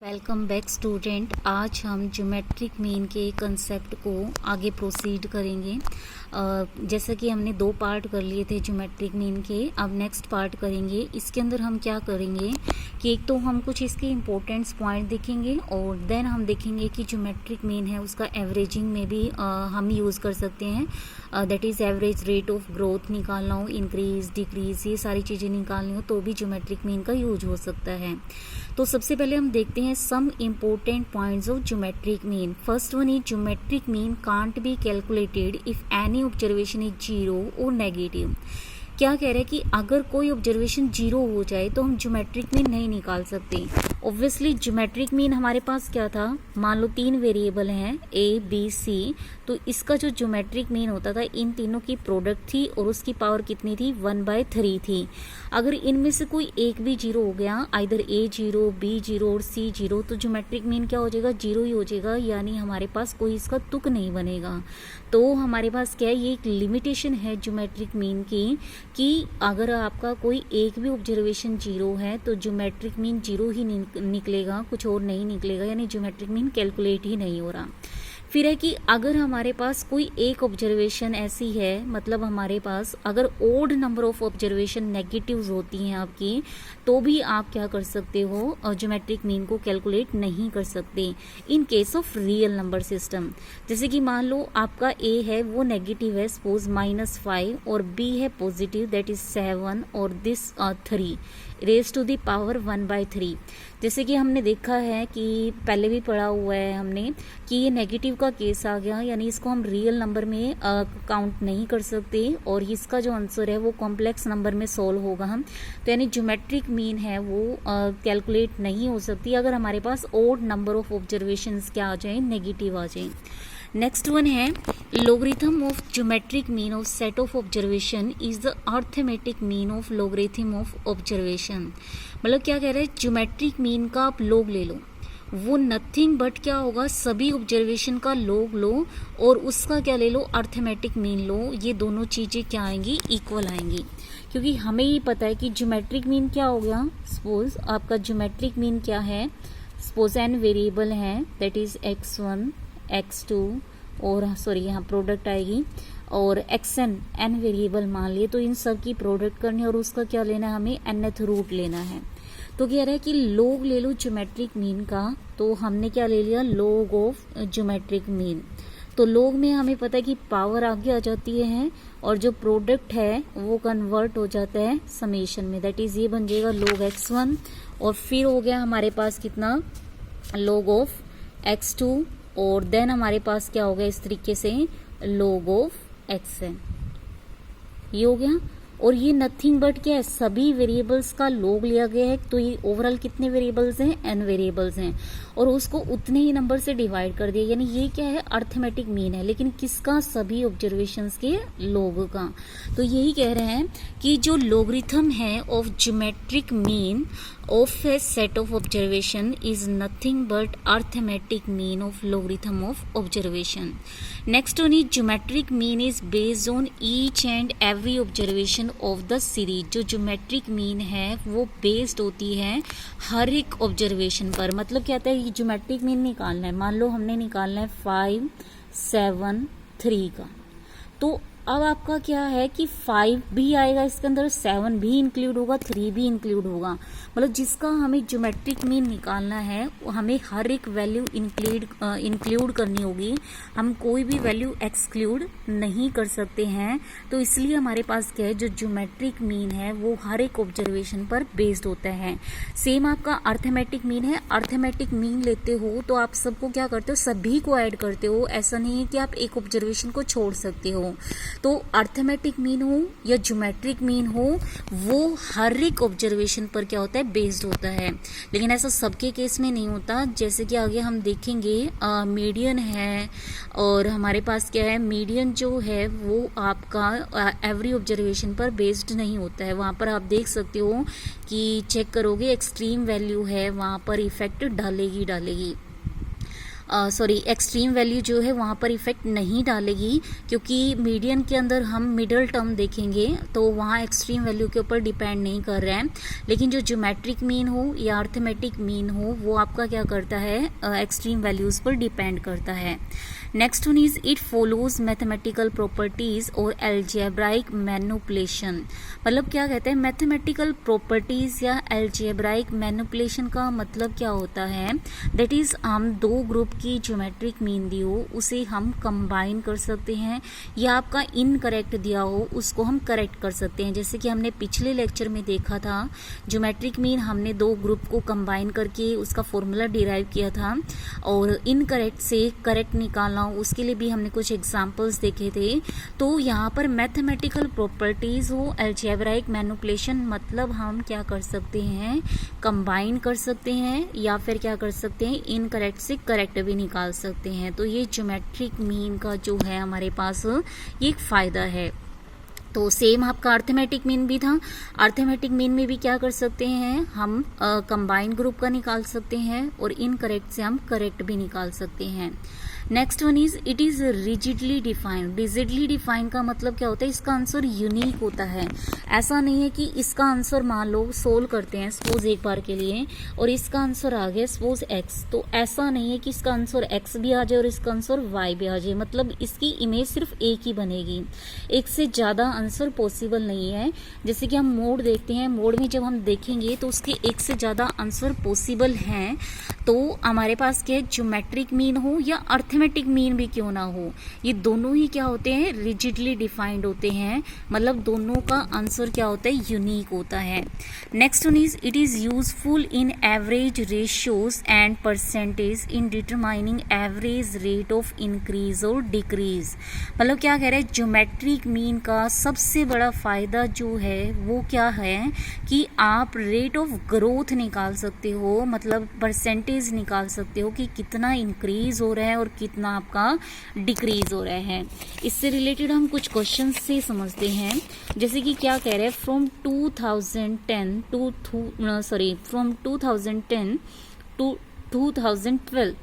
Welcome back student. आज हम geometric mean के कंसेप्ट को आगे प्रोसीड करेंगे। जैसा कि हमने 2 पार्ट कर लिए थे ज्योमेट्रिक मीन के, अब नेक्स्ट पार्ट करेंगे। इसके अंदर हम क्या करेंगे कि एक तो हम कुछ इसके इम्पोर्टेंट्स पॉइंट देखेंगे और देन हम देखेंगे कि ज्योमेट्रिक मीन है उसका एवरेजिंग में भी हम यूज़ कर सकते हैं। That is average rate of growth निकालना हो, इंक्रीज डिक्रीज, ये सारी चीज़ें निकालनी हो तो भी ज्योमेट्रिक मीन का यूज हो सकता है। तो सबसे पहले हम देखते हैं some important points of geometric mean. First one is geometric mean can't be calculated if any observation is zero और नेगेटिव। क्या कह रहे हैं कि अगर कोई ऑब्जर्वेशन जीरो हो जाए तो हम ज्योमेट्रिक मीन नहीं निकाल सकते। ऑब्वियसली ज्योमेट्रिक मीन हमारे पास क्या था, मान लो 3 वेरिएबल हैं ए बी सी, तो इसका जो ज्योमेट्रिक मीन होता था इन तीनों की प्रोडक्ट थी और उसकी पावर कितनी थी, 1/3 थी। अगर इनमें से कोई एक भी जीरो हो गया, आइदर ए जीरो, बी जीरो और सी जीरो, तो ज्योमेट्रिक मीन क्या हो जाएगा, जीरो ही हो जाएगा, यानी हमारे पास कोई इसका तुक नहीं बनेगा। तो हमारे पास क्या है, ये एक लिमिटेशन है ज्योमेट्रिक मीन की कि अगर आपका कोई एक भी ऑब्जर्वेशन जीरो है तो ज्योमेट्रिक मीन जीरो ही निकलेगा, कुछ और नहीं निकलेगा, यानी ज्योमेट्रिक मीन कैलकुलेट ही नहीं हो रहा। फिर है कि अगर हमारे पास कोई एक ऑब्जर्वेशन ऐसी है, मतलब हमारे पास अगर odd number of observation negatives होती हैं आपकी, तो भी आप क्या कर सकते हो, ज्योमेट्रिक मीन को कैलकुलेट नहीं कर सकते in case of real number system. जैसे कि मान लो आपका ए है वो नेगेटिव है, सपोज -5, और बी है पॉजिटिव दैट इज 7 और this 3 raise to the power 1/3। जैसे कि हमने देखा है कि पहले भी पढ़ा हुआ है हमने कि ये नेगेटिव का केस आ गया, यानी इसको हम रियल नंबर में काउंट नहीं कर सकते और इसका जो आंसर है वो कॉम्प्लेक्स नंबर में सॉल्व होगा हम, तो यानी ज्योमेट्रिक मीन है वो कैलकुलेट नहीं हो सकती अगर हमारे पास ओड नंबर ऑफ ऑब्जर्वेशंस क्या आ जाए, नेगेटिव आ जाए। नेक्स्ट वन है logarithm of geometric mean of set of observation is the arithmetic mean of logarithm of observation। मतलब क्या कह रहे हैं, ज्योमेट्रिक मीन का आप लोग ले लो, वो नथिंग बट क्या होगा, सभी ऑब्जर्वेशन का लोग लो और उसका क्या ले लो, अर्थमेटिक मीन लो। ये दोनों चीजें क्या आएंगी, इक्वल आएंगी, क्योंकि हमें ही पता है कि ज्योमेट्रिक मीन क्या हो गया। सपोज आपका ज्योमेट्रिक मीन क्या है, सपोज n वेरिएबल है दैट इज x1 x2 और सॉरी यहाँ प्रोडक्ट आएगी और xn n वेरिएबल मान लिए, तो इन सब की प्रोडक्ट करनी है और उसका क्या लेना है, हमें nth रूट लेना है। तो कह रहा है कि लोग ले लो ज्योमेट्रिक मीन का, तो हमने क्या ले लिया, लोग ऑफ ज्योमेट्रिक मीन। तो लोग में हमें पता है कि पावर आगे आ जाती है और जो प्रोडक्ट है वो कन्वर्ट हो जाता है समेशन में, दैट इज ये बन जाएगा लोग x1 और फिर हो गया हमारे पास कितना, लोग ऑफ x2 और देन हमारे पास क्या हो गया इस तरीके से log ऑफ xn, ये हो गया। और ये नथिंग बट क्या है, सभी वेरिएबल्स का log लिया गया है, तो ये ओवरऑल कितने वेरिएबल्स हैं, n वेरिएबल्स हैं और उसको उतने ही नंबर से डिवाइड कर दिया, यानी ये क्या है, अर्थमेटिक मीन है, लेकिन किसका, सभी ऑब्जर्वेशंस के log का। तो यही कह रहे हैं कि जो लोगरिथम है of geometric mean of a set of observation is nothing but arithmetic mean of logarithm of observation। Next one is geometric mean is based on each and every observation of the series। जो geometric mean है वो based होती है हर एक observation पर। मतलब क्या होता है, ये geometric mean निकालना है, मान लो हमने निकालना है 5 7 3 का, तो अब आपका क्या है कि 5 भी आएगा इसके अंदर, 7 भी इंक्लूड होगा, 3 भी इंक्लूड होगा। मतलब जिसका हमें ज्योमेट्रिक मीन निकालना है वो हमें हर एक वैल्यू इंक्लूड करनी होगी, हम कोई भी वैल्यू एक्सक्लूड नहीं कर सकते हैं। तो इसलिए हमारे पास क्या है, जो ज्योमेट्रिक मीन है वो हर एक ऑब्जर्वेशन पर बेस्ड होता है। सेम आपका अर्थमेटिक मीन है, अर्थमेटिक मीन लेते हो तो आप सबको क्या करते हो, सभी को ऐड करते हो, ऐसा नहीं है कि आप एक ऑब्जर्वेशन को छोड़ सकते हो। तो अर्थमेटिक मीन हो या ज्योमेट्रिक मीन हो, वो हर एक ऑब्जर्वेशन पर क्या होता है, बेस्ड होता है, लेकिन ऐसा सबके केस में नहीं होता। जैसे कि आगे हम देखेंगे मीडियन है और हमारे पास क्या है, मीडियन जो है वो आपका एवरी ऑब्जर्वेशन पर बेस्ड नहीं होता है। वहाँ पर आप देख सकते हो कि चेक करोगे एक्सट्रीम वैल्यू है, वहाँ पर इफेक्ट डालेगी। सॉरी एक्सट्रीम वैल्यू जो है वहाँ पर इफेक्ट नहीं डालेगी, क्योंकि मीडियन के अंदर हम मिडल टर्म देखेंगे तो वहाँ एक्सट्रीम वैल्यू के ऊपर डिपेंड नहीं कर रहा है। लेकिन जो ज्योमेट्रिक मीन हो या अर्थमेटिक मीन हो वो आपका क्या करता है, एक्सट्रीम वैल्यूज़ पर डिपेंड करता है। Next one is it follows mathematical properties और एल्जेब्राइक मैनिपुलेशन। मतलब क्या कहते हैं, मैथमेटिकल प्रॉपर्टीज या एल्जेब्राइक मैनिपुलेशन का मतलब क्या होता है, दैट इज हम दो ग्रुप की ज्योमेट्रिक मीन दी हो उसे हम कंबाइन कर सकते हैं, या आपका इनकरेक्ट दिया हो उसको हम करेक्ट कर सकते हैं। जैसे कि हमने पिछले लेक्चर में देखा था, ज्योमेट्रिक मीन हमने दो ग्रुप को कंबाइन करके उसका फॉर्मूला डिराइव किया था, और इनकरेक्ट से करेक्ट निकालना उसके लिए भी हमने कुछ एग्जांपल्स देखे थे। तो यहाँ पर मैथमेटिकल प्रॉपर्टीज हो, अलजेब्राइक मैनिपुलेशन, मतलब हम क्या कर सकते हैं, कंबाइन कर सकते हैं, या फिर क्या कर सकते हैं, इनकरेक्ट से करेक्ट भी निकाल सकते हैं। तो ये ज्योमेट्रिक मीन का जो है हमारे पास ये एक फायदा है। तो सेम आपका अर्थमेटिक मीन भी था, अर्थमेटिक मीन में भी क्या कर सकते हैं, हम कंबाइन ग्रुप का निकाल सकते हैं, और इनकरेक्ट से हम करेक्ट भी निकाल सकते हैं। Next one is it is rigidly defined. Rigidly defined का मतलब क्या होता है, इसका आंसर यूनिक होता है। ऐसा नहीं है कि इसका आंसर मान लो सोल्व करते हैं सपोज एक बार के लिए और इसका आंसर आ गया सपोज एक्स, तो ऐसा नहीं है कि इसका आंसर एक्स भी आ जाए और इसका आंसर वाई भी आ जाए, मतलब इसकी इमेज सिर्फ एक ही बनेगी, एक से ज़्यादा आंसर पॉसिबल नहीं है। जैसे कि हम मोड देखते हैं, मोड में जब हम देखेंगे तो उसके एक से ज़्यादा आंसर पॉसिबल हैं। तो हमारे पास क्या है, ज्योमेट्रिक मीन हो या अर्थमेटिक मीन भी क्यों ना हो, ये दोनों ही क्या होते हैं, रिजिडली डिफाइंड होते हैं, मतलब दोनों का आंसर क्या होता है, यूनिक होता है। Next one is it is useful in average ratios and percentage in determining average rate of increase और डिक्रीज। मतलब क्या कह रहे हैं, ज्योमेट्रिक मीन का सबसे बड़ा फायदा जो है वो क्या है कि आप रेट ऑफ ग्रोथ निकाल सकते हो, मतलब परसेंटेज निकाल सकते हो कि कितना इंक्रीज हो रहा है और कितना आपका डिक्रीज हो रहा है। इससे रिलेटेड हम कुछ क्वेश्चन से समझते हैं। जैसे कि क्या कह रहे हैं, from 2010 to 2012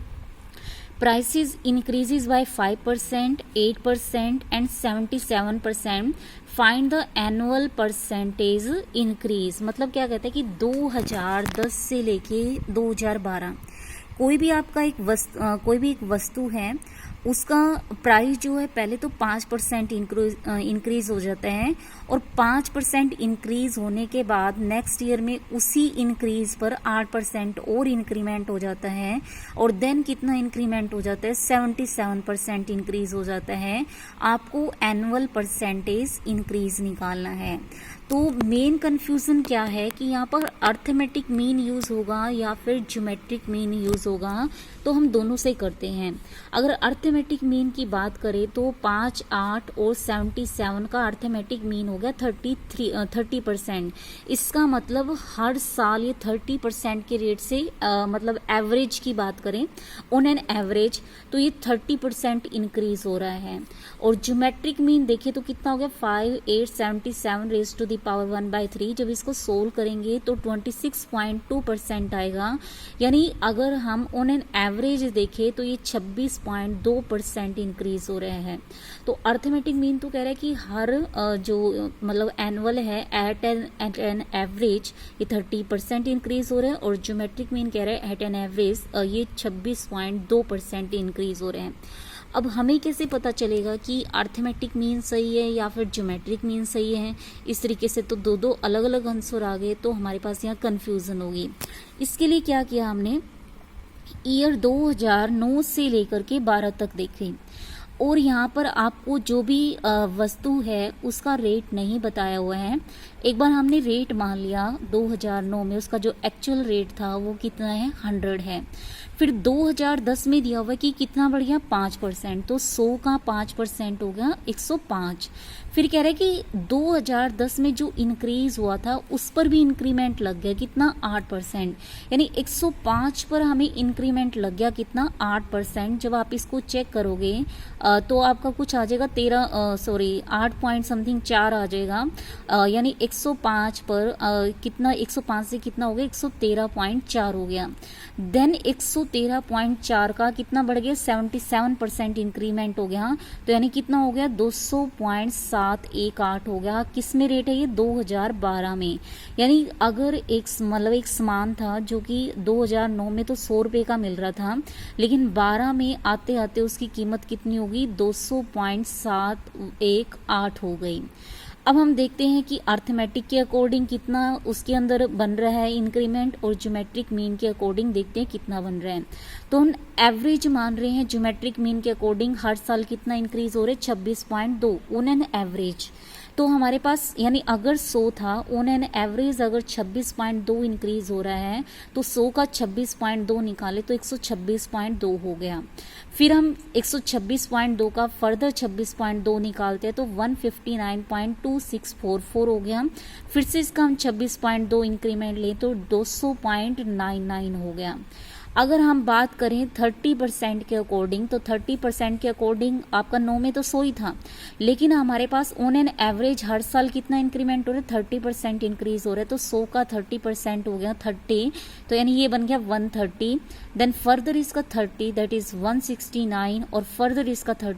prices increases by 5%, 8% and 77%. Find the annual percentage increase. मतलब क्या कहते हैं कि 2010 से लेके 2012 कोई भी आपका कोई भी एक वस्तु है, उसका प्राइस जो है पहले तो 5% इंक्रीज हो जाता है, और 5% इंक्रीज होने के बाद नेक्स्ट ईयर में उसी इंक्रीज पर 8% और इंक्रीमेंट हो जाता है, और देन कितना इंक्रीमेंट हो जाता है, 77% इंक्रीज हो जाता है। आपको एनुअल परसेंटेज इंक्रीज निकालना है। तो मेन कंफ्यूजन क्या है कि यहाँ पर अर्थमेटिक मीन यूज होगा या फिर ज्योमेट्रिक मीन यूज होगा, तो हम दोनों से करते हैं। अगर अर्थमेटिक मीन की बात करें तो 5, 8 और 77 का अर्थमेटिक मीन हो गया 30%। इसका मतलब हर साल ये 30% के रेट से मतलब एवरेज की बात करें, ऑन एन एवरेज तो ये 30% इंक्रीज हो रहा है। और ज्योमेट्रिक मीन देखें तो कितना हो गया, 5, 8, 77 रेज टू द पावर 1/3। जब इसको सोल्व करेंगे तो 26.2% आएगा, यानी अगर हम ऑन एन एवरेज देखें तो ये 26.2% इंक्रीज हो रहे हैं। तो अर्थमेटिक मीन तो कह रहा है कि हर जो मतलब एनुअल है एट एन एवरेज ये 30% इंक्रीज हो रहा है, और ज्योमेट्रिक मीन कह रहा है एट एन एवरेज ये 26.2% इंक्रीज हो रहे हैं। अब हमें कैसे पता चलेगा कि अर्थमेटिक मीन सही है या फिर ज्योमेट्रिक मीन सही है? इस तरीके से तो दो अलग अलग आंसर आ गए, तो हमारे पास यहाँ कन्फ्यूजन होगी। इसके लिए क्या किया हमने, ईयर 2009 से लेकर के 12 तक देखें, और यहाँ पर आपको जो भी वस्तु है उसका रेट नहीं बताया हुआ है। एक बार हमने रेट मान लिया 2009 में, उसका जो एक्चुअल रेट था वो कितना है, 100 है। फिर 2010 में दिया हुआ कि कितना बढ़ गया, 5%, तो 100 का 5% हो गया 105। फिर कह रहे कि 2010 में जो इंक्रीज हुआ था उस पर भी इंक्रीमेंट लग गया, कितना, 8%, यानी 105 पर हमें इंक्रीमेंट लग गया कितना, 8%। जब आप इसको चेक करोगे तो आपका कुछ आ जाएगा 8 पॉइंट समथिंग 4 आ जाएगा, यानी 105 पर कितना 105 से कितना हो गया 113.4 हो गया। देन 113.4 का कितना बढ़ गया 77% इंक्रीमेंट हो गया, तो यानी कितना हो गया 200.718 हो गया। किस में रेट है ये 2012 में। यानी अगर एक सामान था जो कि 2009 में तो 100 रुपये का मिल रहा था, लेकिन 12 में आते आते उसकी कीमत कितनी होगी 200.718 हो गई। अब हम देखते हैं कि अर्थमेटिक के अकॉर्डिंग कितना उसके अंदर बन रहा है इंक्रीमेंट, और ज्योमेट्रिक मीन के अकॉर्डिंग देखते हैं कितना बन रहा है। तो हम एवरेज मान रहे हैं ज्योमेट्रिक मीन के अकॉर्डिंग हर साल कितना इंक्रीज हो रहा है 26.2 ऑन एन एवरेज। तो हमारे पास यानी अगर 100 था ऑन एन एवरेज अगर 26.2 इंक्रीज हो रहा है, तो 100 का 26.2 निकाले तो 126.2 हो गया। फिर हम 126.2 का फर्दर 26.2 निकालते हैं तो 159.2644 हो गया। फिर से इसका हम 26.2 इंक्रीमेंट लें तो 200.99 हो गया। अगर हम बात करें 30% के अकॉर्डिंग, तो 30% के अकॉर्डिंग आपका 9 में तो 100 ही था, लेकिन हमारे पास ऑन एन एवरेज हर साल कितना इंक्रीमेंट हो रहा है 30% इंक्रीज हो रहा है। तो 100 का 30% हो गया 30, तो यानी ये बन गया 130। देन फर्दर इसका 30 दैट इज 169, और फर्दर इसका 30